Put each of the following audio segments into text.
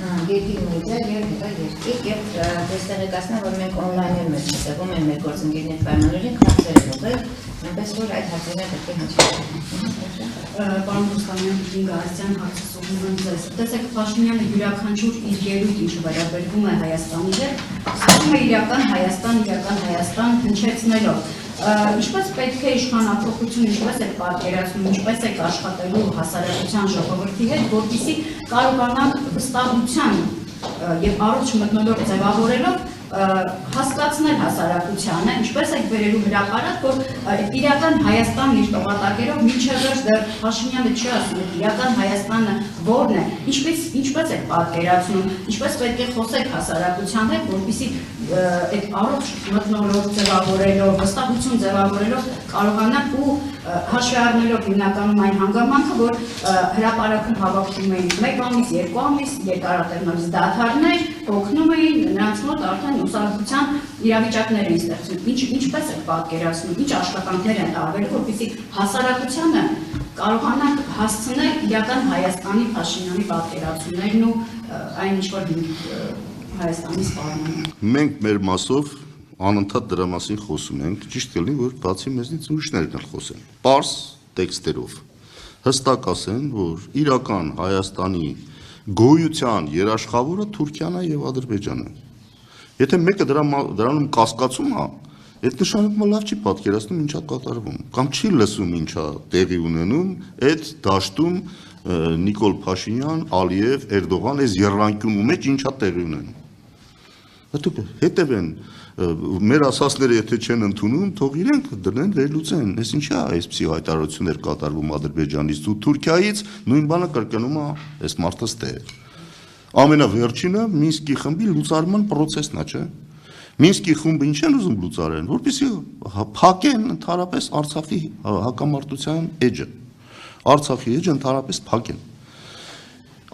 Երկիր մեդիա եւ երկիր եւ տեստեղեկացնել, որ մենք on-line-ել մեզ հետևում են մեր գործընկերների պայմաններին քարտեր ուղղել, այնպես որ այդ հարցերը պետք է հնչեն։ Պարոն Ռուստամյան, Գարցյան հարցում եմ ձեզ։ Տեսեք, Փաշինյանը յուրաքանչյուր իր ելույթ, ինչը վերաբերվում է Հայաստանի հետ, ասում է իրական Հայաստան հնչեցնելով։ Ինչպես պետք է իշխանապողություն, ինչպես է պատկերացնում, ինչպես է աշխատելու հասարակության ժողովրդի հետ, որպեսզի կարողանան վստահության եւ առողջ մթնոլորտ ձևավորելով հասկացնել հասարակությանը, ինչպես եք բերելու հրապարակ, որ իրական Հայաստանն իր տողատակերով մինչև վերջ դեռ Փաշինյանը չի ասում, իրական Հայաստանը որն է, ինչպես եք պատկերացնում, ինչպես պետք է խոսեք հասարակության հետ, որպեսզի այդ առողջ մթնոլորտ ձևավորելով, վստահություն ձևավորելով կարողանան ու հաշվի առնելով հիմնականում այն հանգամանքը, որ հրապարակում հավաքվում էին 1 ամիս, 2 ամիս, երկարատևնորից դադարներ, օգնում էին նրանց մոտ արդեն ուսանողության իրավիճակներ են ստեղծում։ Ինչպես եք պատկերացնում, ինչ աշխատանքներ են տարվել, որպեսզի հասարակությանը կարողանան հասցնել իրական Հայաստանի Փաշինյանի պատկերացումներն ու այն ինչ որ Հայաստանի սպառնում։ Մենք մեր մասով անընդհատ դրա մասին խոսում ենք, ճիշտ կլինի, որ բացի մեզնից ուրիշներն էլ խոսեն։ Պարզ տեքստերով հստակ ասեն, որ իրական Հայաստանի գոյության երաշխավորը Թուրքիան է եւ Ադրբեջանը։ Եթե մեկը դրանում կասկածում է, այդ նշանակումը լավ չի պատկերացնում ինչա կատարվում, կամ չի լսում ինչա տեղի ունենում այդ դաշտում Նիկոլ Փաշինյան, Ալիև, Էրդողան այս եռանկյունու մեջ ինչա տեղի ունենում։ Հետևեն մեր ասածները եթե չեն ընդունում, թող իրենք դրեն վերլուծեն, այս ինչի է այսպիսի հայտարարություններ կատարվում Ադրբեջանից ու Թուրքիայից, նույն բանը կրկնում է այս մարդը ստեղ։ Ամենավերջինը Մինսկի խմբի լուծարման process-ն է, չէ՞։ Մինսկի խումբը ինչ են ուզում լուծարեն, որպեսզի փակեն ընդհանրապես Արցախի հակամարտության էջը։ Արցախի էջը ընդհանրապես փակեն։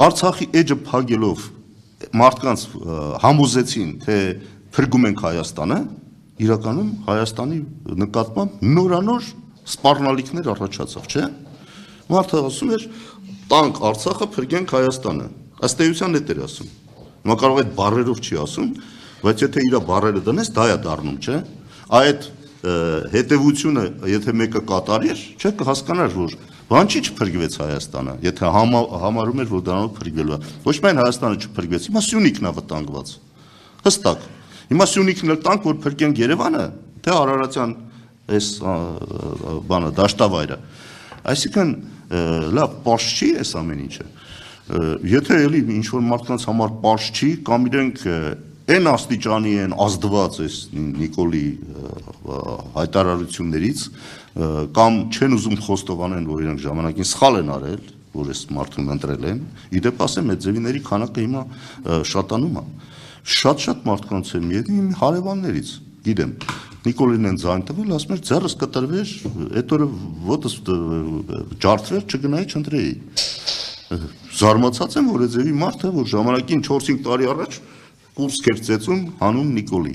Արցախի էջը փակելով մարդկանց համոզեցին, թե փրկում ենք Հայաստանը, իրականում Հայաստանի նկատմամբ նորանոր սպառնալիքներ առաջացավ, չէ՞։ Մարդը ասում էր, տանք Արցախը, փրկենք Հայաստանը։ Ըստ էության էդ էր ասում։ Հիմա կարող այդ բառերով չի ասում, բայց եթե իր բառերը դնես, դա է դառնում, չէ՞։ Այդ հետևությունը, եթե մեկը կատարեր, չէ՞, կհասկանար, որ բան չի չփրկվեց Հայաստանը, եթե համարում էր, որ դրանով փրկվելու է։ Ոչ միայն Հայաստանը չփրկվեց, հիմա Սյունիքն է վտանգված։ Հստակ։ Հիմա Սյունիքն էլ տանք, որ փրկենք Երևանը, թե Արարատյան այս բանը դաշտավայրը։ Այսինքն լավ պարզ չի այս ամեն ինչը։ Եթե էլի ինչ որ մարդկանց համար պարզ չի, կամ իրենք այն աստիճանի են ազդված այս Նիկոլի հայտարարություններից, կամ չեն ուզում խոստովանեն, որ իրենք ժամանակին սխալ են արել, որ այս մարդուն ընտրել են, իդեպ ասեմ, այդ ձևիների քանակը հիմա շատանում է։ Շատ մարդկանց եմ յետին հարևաններից, գիտեմ, Նիկոլին են ձայն տվել, ասում էր ձեռս կտրվեր, այդ օրը ոտս ջարդվեր, չգնայի չընտրեի։ Զարմացած եմ, որ այդ ձևի մարդը, որ ժամանակին 4-5 տարի առաջ կուրս էր ծեծում հանուն Նիկոլի։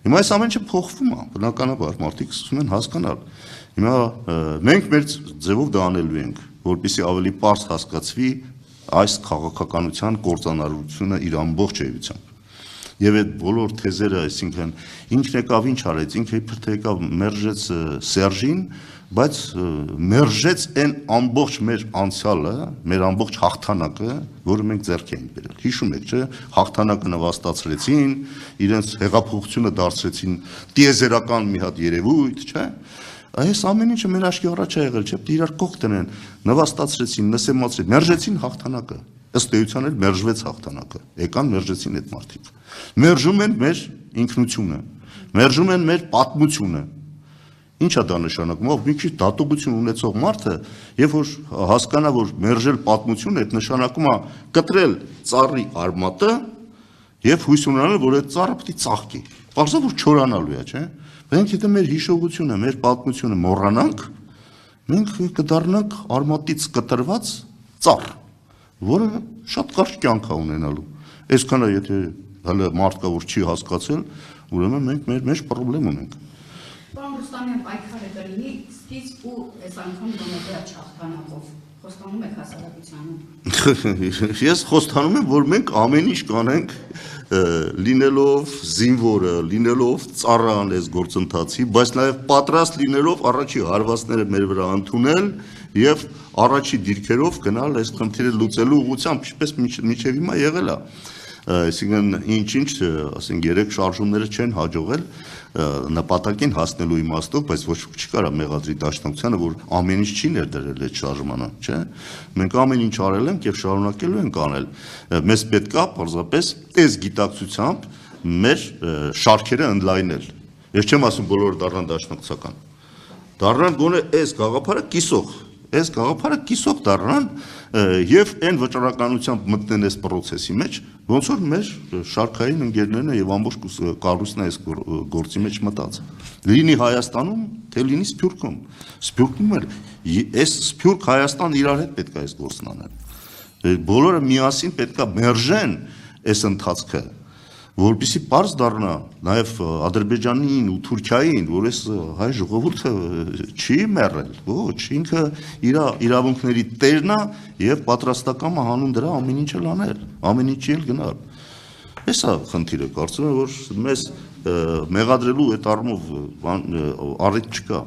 Հիմա այս ամեն ինչը փոխվում է, բնականաբար մարդիկ սկսում են հասկանալ։ Հիմա մենք մեր ձևով դա անելու ենք, որպեսզի ավելի պարզ հասկացվի այս քաղաքականության կործանարությունը իր ամբողջ էությամբ։ Եվ այդ բոլոր թեզերը, այսինքն ինքն եկավ ինչ արեց, ինքը իբր թե եկավ մերժեց Սերժին, բայց մերժեց այն ամբողջ մեր անցյալը, մեր ամբողջ հաղթանակը, որը մենք ձեռք էինք բերել։ Հիշում եք, չէ՞, հաղթանակը նվաստացրեցին, իրենց հեղափոխությունը դարձրեցին տիեզերական մի հատ երևույթ, չէ՞։ Այս ամեն ինչը մեր աչքի առաջ է եղել, չէ՞, իրար կողք տնեն, նվաստացրեցին, նսեմացրեցին, մերժեցին հաղթանակը։ Ըստ էության էլ մերժվեց հաղթանակը։ Եկան մերժեցին այդ մարդիկ։ Մերժում են մեր ինքնությունը, մերժում են մեր պատմությունը։ Ինչ է դա նշանակում, ով մի քիչ դատողություն ունեցող մարդը, երբ որ հասկանա, որ մերժել պատմությունը, այդ նշանակում է կտրել ծառի արմատը եւ հույս ունենալ, որ այդ ծառը պետք է ծաղկի։ Պարզա որ չորանալու է, չէ՞։ Մենք եթե մեր հիշողությունը, մեր պատմությունը մոռանանք, մենք կդառնանք արմատից կտրված ծառ, որը շատ կարճ կյանք է ունենալու։ Այսքանը եթե հələ մարդ կա, որ չի հասկացել, ուրեմն մենք մեր մեջ խնդրեմ ունենք։ Պարոն Ռուստամյան, պայքարը կլինի սկիզբ ու այս անգամ դոմոկրատ հաղթանակով։ Խոստանում եք հասարակությանը։ Ես խոստանում եմ, որ մենք ամեն ինչ կանենք լինելով զինվորը, լինելով ծառան այս գործընթացի, բայց նաև պատրաստ լինելով առաջի հարվածները մեր վրա ընդունել եւ առաջի դիրքերով գնալ այս խնդիրը լուծելու ուղղությամբ, ինչպես մինչև հիմա եղել է։ Այսինքն ինչ-ինչ, ասենք 3 շարժումները չեն հաջողել նպատակին հասնելու իմաստով, բայց ոչ ոք չի կարող մեղադրի Դաշնակցությանը, որ ամեն ինչ չի ներդրել այդ շարժմանը, չէ՞։ Մենք ամեն ինչ արել ենք եւ շարունակելու ենք անել։ Մեզ պետք է պարզապես այս գիտակցությամբ մեր շարքերը ընդլայնել։ Ես չեմ ասում բոլորը դառնան դաշնակցական։ Դառնան գոնե այս գաղափարը կիսող դառնան եւ այն վճռականությամբ մտնեն այս process-ի մեջ, ոնց որ մեր շարքային ընկերներն եւ ամբողջ կառույցն այս գործի մեջ մտած։ Լինի Հայաստանում, թե լինի Սփյուռքում։ Սփյուռքում էլ այս Սփյուռք Հայաստան իրար հետ պետք է այս գործն անել։ Բոլորը միասին պետք է մերժեն այս ընթացքը, որպեսզի պարզ դառնա նաև Ադրբեջանին ու Թուրքիային, որ այս հայ ժողովուրդը չի մեռել, ոչ, ինքը իր իրավունքների տերն է եւ պատրաստական է հանում դրա ամեն ինչը անել, ամեն ինչի էլ գնալ։ Էսա խնդիրը, կարծում եմ, որ մեզ մեղադրելու այդ առումով առիթ չկա։